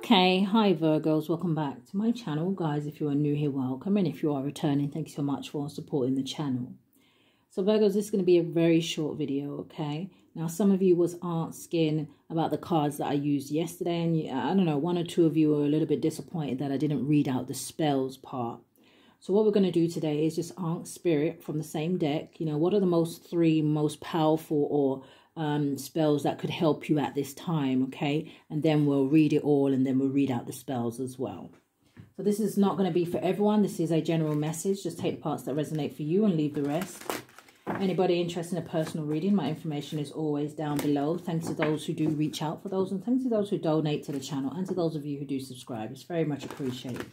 Okay, hi Virgos, welcome back to my channel. Guys, if you are new here, welcome, and if you are returning, thank you so much for supporting the channel. So Virgos, this is going to be a very short video, okay? Now, some of you was asking about the cards that I used yesterday, and I don't know, one or two of you were a little bit disappointed that I didn't read out the spells part. So what we're going to do today is just ask Spirit from the same deck, what are the three most powerful or spells that could help you at this time, okay? And then we'll read it all, and then we'll read out the spells as well. So this is not going to be for everyone. This is a general message. Just take the parts that resonate for you and leave the rest. Anybody interested in a personal reading, my information is always down below. Thanks to those who do reach out for those, and thanks to those who donate to the channel, and to those of you who do subscribe. It's very much appreciated.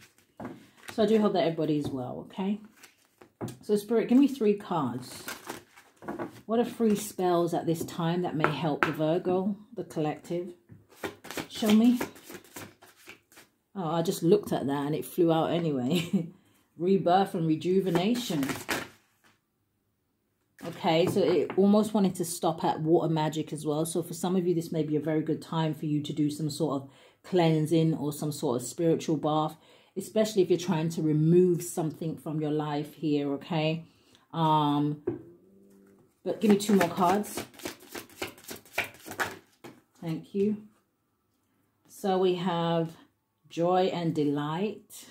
So I do hope that everybody is well, okay? So Spirit, give me 3 cards. What are 3 spells at this time that may help the Virgo, the collective? Show me. Oh, I just looked at that and it flew out anyway. Rebirth and rejuvenation. Okay, so it almost wanted to stop at water magic as well. So for some of you, this may be a very good time for you to do some sort of cleansing or some sort of spiritual bath, especially if you're trying to remove something from your life here, okay? But give me 2 more cards. Thank you. So we have joy and delight.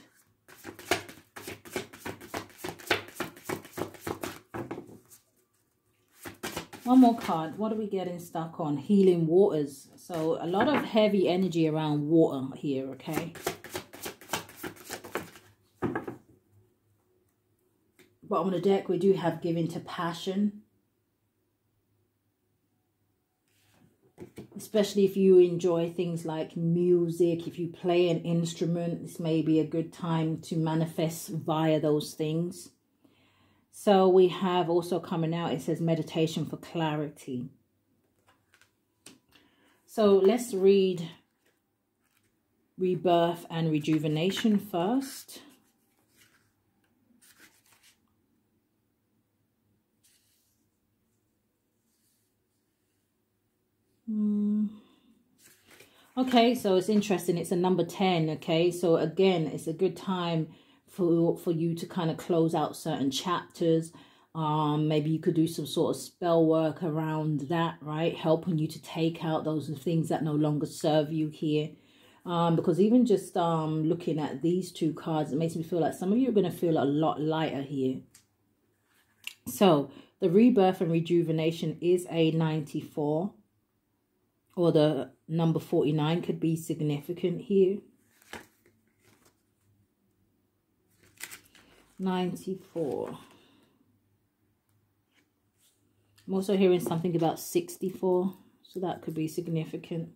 One more card. What are we getting stuck on? Healing waters. So a lot of heavy energy around water here, okay? Bottom of the deck, we do have giving to passion. Especially if you enjoy things like music, if you play an instrument, this may be a good time to manifest via those things. So we have also coming out, it says meditation for clarity. So let's read rebirth and rejuvenation first. Okay, so it's interesting. It's a number 10, okay? So again, it's a good time for you to kind of close out certain chapters. Maybe you could do some sort of spell work around that, right? Helping you to take out those things that no longer serve you here. Because even just looking at these 2 cards, it makes me feel like some of you are going to feel a lot lighter here. So the rebirth and rejuvenation is a 94. Or the number 49 could be significant here. 94. I'm also hearing something about 64. So that could be significant.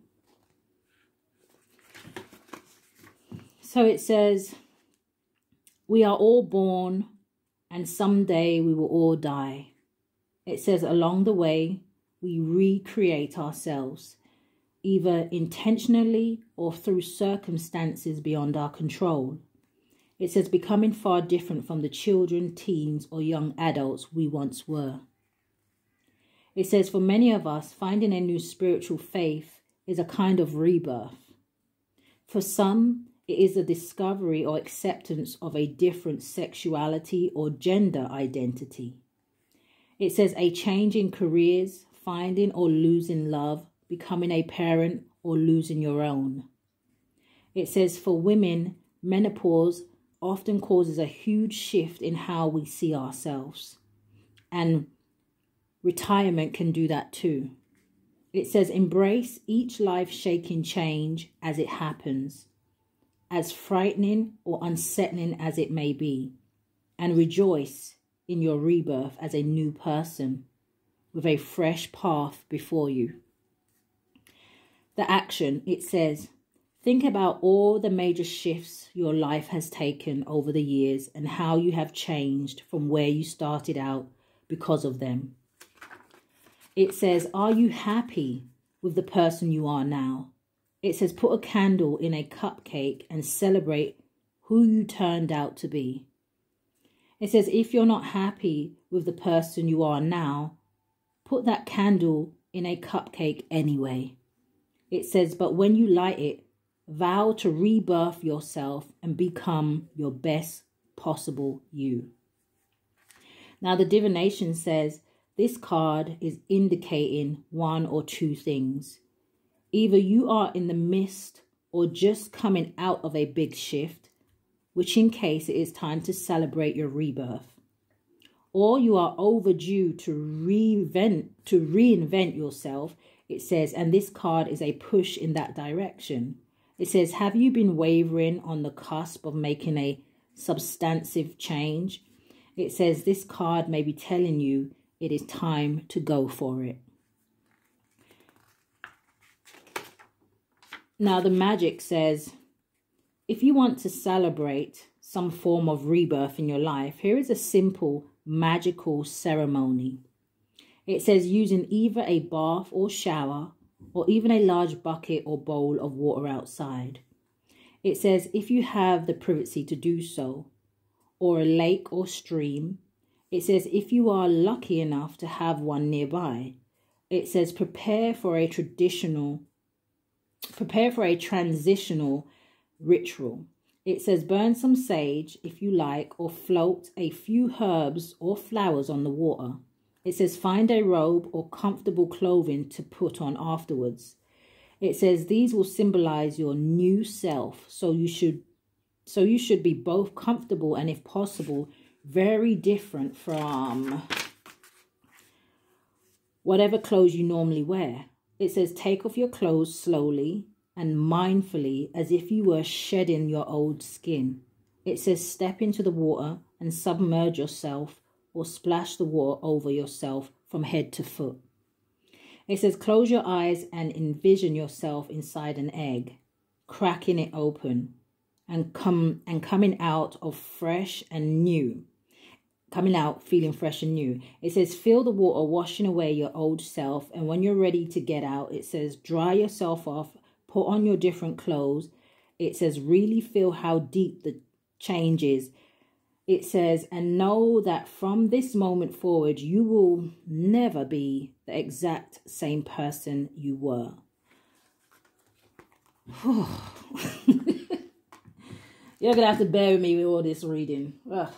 So it says, we are all born and someday we will all die. It says along the way, we recreate ourselves, either intentionally or through circumstances beyond our control. It says becoming far different from the children, teens, or young adults we once were. It says for many of us, finding a new spiritual faith is a kind of rebirth. For some, it is a discovery or acceptance of a different sexuality or gender identity. It says a change in careers, finding or losing love, becoming a parent, or losing your own. It says for women, menopause often causes a huge shift in how we see ourselves. And retirement can do that too. It says embrace each life-shaking change as it happens, as frightening or unsettling as it may be, and rejoice in your rebirth as a new person with a fresh path before you. The action, it says, think about all the major shifts your life has taken over the years and how you have changed from where you started out because of them. It says, are you happy with the person you are now? It says, put a candle in a cupcake and celebrate who you turned out to be. It says, if you're not happy with the person you are now, put that candle in a cupcake anyway. It says, but when you light it, vow to rebirth yourself and become your best possible you. Now, the divination says this card is indicating one or two things. Either you are in the midst or just coming out of a big shift, which in case it is time to celebrate your rebirth. Or you are overdue to reinvent yourself, it says, and this card is a push in that direction. It says, have you been wavering on the cusp of making a substantive change? It says this card may be telling you it is time to go for it. Now, the magic says, if you want to celebrate some form of rebirth in your life, here is a simple magical ceremony. It says using either a bath or shower or even a large bucket or bowl of water outside. It says if you have the privacy to do so, or a lake or stream. It says if you are lucky enough to have one nearby. It says prepare for a transitional ritual. It says burn some sage if you like, or float a few herbs or flowers on the water. It says find a robe or comfortable clothing to put on afterwards. It says these will symbolize your new self, so you should be both comfortable and, if possible, very different from whatever clothes you normally wear. It says take off your clothes slowly and mindfully as if you were shedding your old skin. It says step into the water and submerge yourself or splash the water over yourself from head to foot. It says close your eyes and envision yourself inside an egg, cracking it open and coming out feeling fresh and new. It says feel the water washing away your old self, and when you're ready to get out, it says dry yourself off, put on your different clothes. It says really feel how deep the change is. It says, and know that from this moment forward, you will never be the exact same person you were. You're going to have to bear with me with all this reading. Ugh.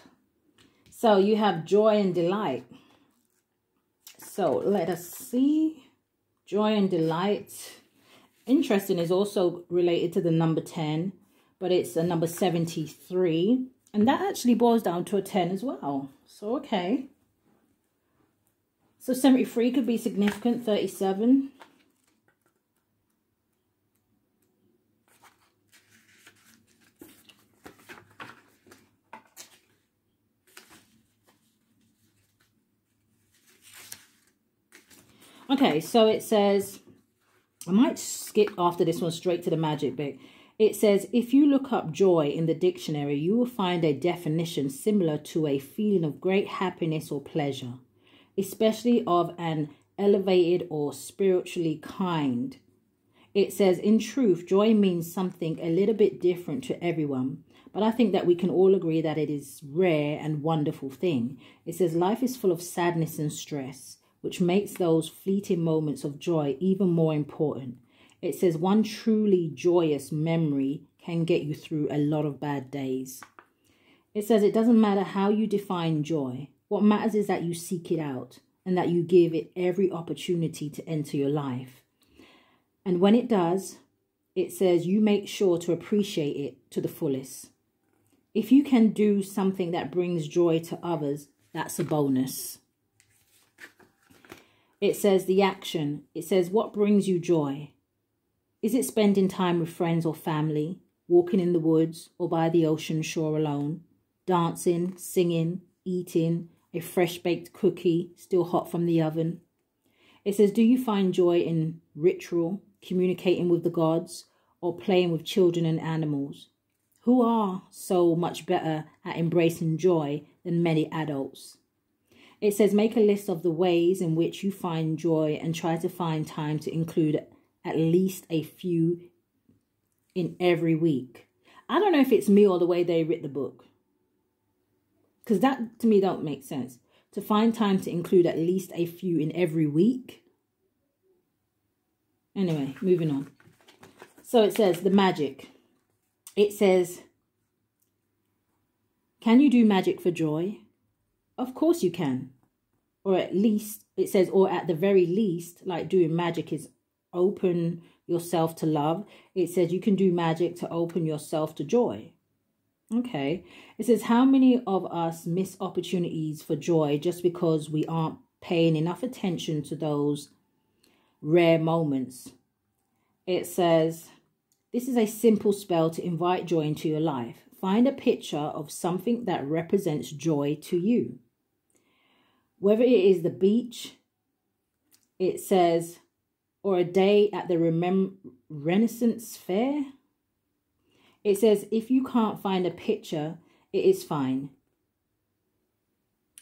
So you have joy and delight. So let us see. Joy and delight. Interesting, is also related to the number 10, but it's a number 73. And that actually boils down to a 10 as well. So, okay. So 73 could be significant, 37. Okay, so it says, I might skip after this one straight to the magic bit. It says, if you look up joy in the dictionary, you will find a definition similar to a feeling of great happiness or pleasure, especially of an elevated or spiritually kind. It says, in truth, joy means something a little bit different to everyone, but I think that we can all agree that it is a rare and wonderful thing. It says, life is full of sadness and stress, which makes those fleeting moments of joy even more important. It says one truly joyous memory can get you through a lot of bad days. It says it doesn't matter how you define joy. What matters is that you seek it out and that you give it every opportunity to enter your life. And when it does, it says you make sure to appreciate it to the fullest. If you can do something that brings joy to others, that's a bonus. It says the action. It says what brings you joy. Is it spending time with friends or family, walking in the woods or by the ocean shore alone, dancing, singing, eating a fresh-baked cookie still hot from the oven? It says, do you find joy in ritual, communicating with the gods, or playing with children and animals? Who are so much better at embracing joy than many adults? It says, make a list of the ways in which you find joy and try to find time to include at least a few in every week. I don't know if it's me or the way they writ the book, because that to me don't make sense. To find time to include at least a few in every week. Anyway, moving on. So it says the magic. It says, can you do magic for joy? Of course you can. Or at least, it says, or at the very least, like doing magic is open yourself to love. It says you can do magic to open yourself to joy. Okay. It says, how many of us miss opportunities for joy just because we aren't paying enough attention to those rare moments? It says, this is a simple spell to invite joy into your life. Find a picture of something that represents joy to you. Whether it is the beach, it says, or a day at the Renaissance Fair. It says, if you can't find a picture, it is fine.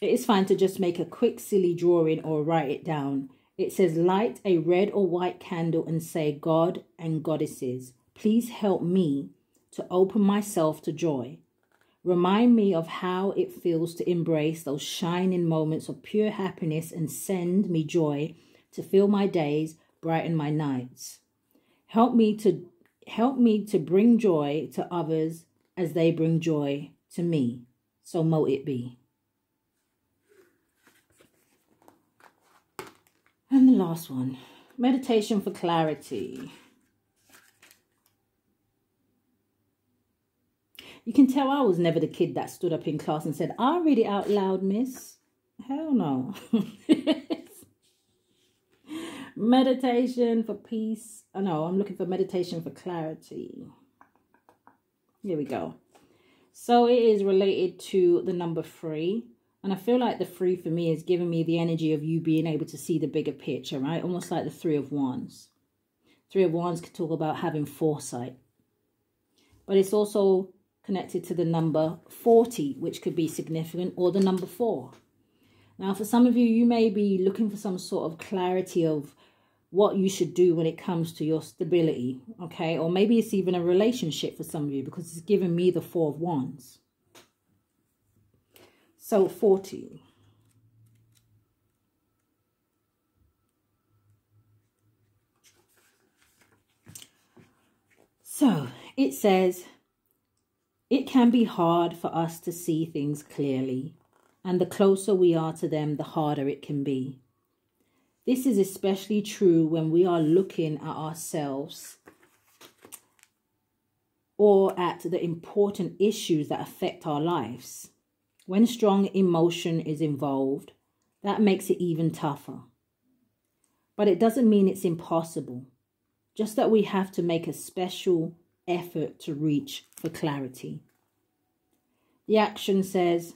It is fine to just make a quick silly drawing or write it down. It says, light a red or white candle and say, God and goddesses, please help me to open myself to joy. Remind me of how it feels to embrace those shining moments of pure happiness and send me joy to fill my days, brighten my nights. Help me to bring joy to others as they bring joy to me. So mote it be. And the last one, meditation for clarity. You can tell I was never the kid that stood up in class and said, I'll read it out loud, miss. Hell no. Meditation for peace. Oh, no, I'm looking for meditation for clarity. Here we go. So it is related to the number 3. And I feel like the 3 for me is giving me the energy of you being able to see the bigger picture, right? Almost like the 3 of Wands. 3 of Wands can talk about having foresight. But it's also connected to the number 40, which could be significant, or the number 4. Now, for some of you, you may be looking for some sort of clarity of what you should do when it comes to your stability, okay? Or maybe it's even a relationship for some of you, because it's giving me the 4 of Wands. So 40. So it says, it can be hard for us to see things clearly, and the closer we are to them, the harder it can be. This is especially true when we are looking at ourselves or at the important issues that affect our lives. When strong emotion is involved, that makes it even tougher. But it doesn't mean it's impossible, just that we have to make a special effort to reach for clarity. The action says,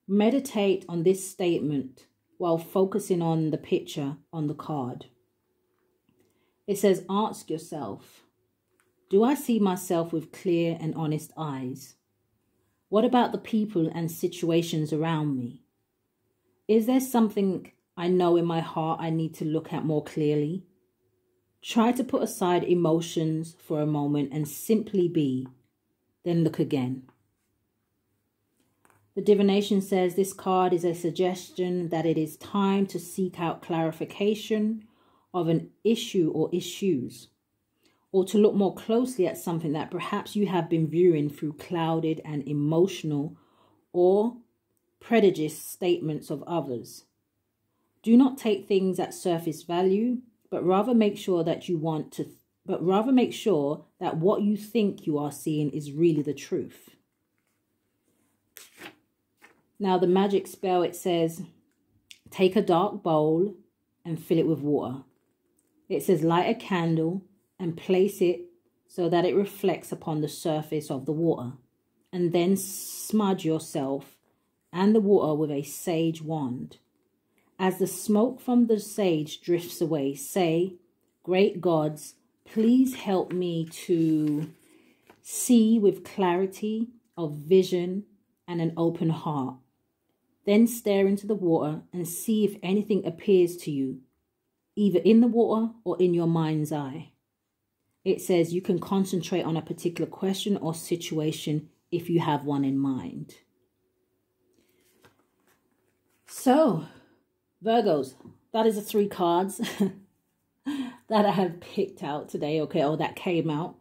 meditate on this statement while focusing on the picture on the card. It says, ask yourself, do I see myself with clear and honest eyes? What about the people and situations around me? Is there something I know in my heart I need to look at more clearly? Try to put aside emotions for a moment and simply be, then look again. The divination says this card is a suggestion that it is time to seek out clarification of an issue or issues, or to look more closely at something that perhaps you have been viewing through clouded and emotional or prejudiced statements of others. Do not take things at surface value, but rather make sure that what you think you are seeing is really the truth. Now the magic spell, it says, take a dark bowl and fill it with water. It says light a candle and place it so that it reflects upon the surface of the water, and then smudge yourself and the water with a sage wand. As the smoke from the sage drifts away, say, great gods, please help me to see with clarity of vision and an open heart. Then stare into the water and see if anything appears to you, either in the water or in your mind's eye. It says you can concentrate on a particular question or situation if you have one in mind. So, Virgos, that is the 3 cards. that I have picked out today, okay, or that came out.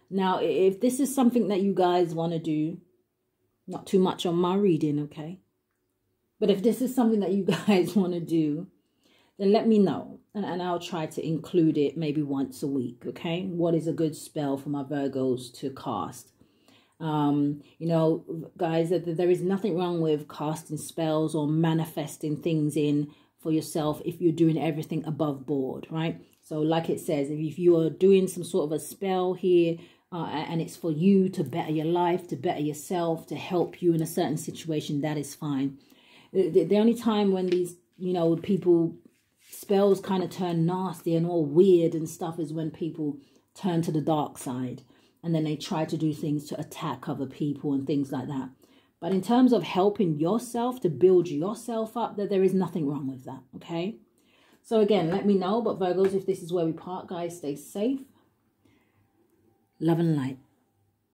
Now, if this is something that you guys want to do, not too much on my reading, okay? But if this is something that you guys want to do, then let me know. And I'll try to include it maybe once a week, okay? What is a good spell for my Virgos to cast? You know, guys, there is nothing wrong with casting spells or manifesting things in for yourself if you're doing everything above board, right? So like it says, if you are doing some sort of a spell here, and it's for you to better your life, to better yourself, to help you in a certain situation, that is fine. The only time when these, you know, spells kind of turn nasty and all weird and stuff is when people turn to the dark side and then they try to do things to attack other people and things like that. But in terms of helping yourself to build yourself up, there is nothing wrong with that, okay? So again, let me know. But Virgos, if this is where we part, guys, stay safe. Love and light.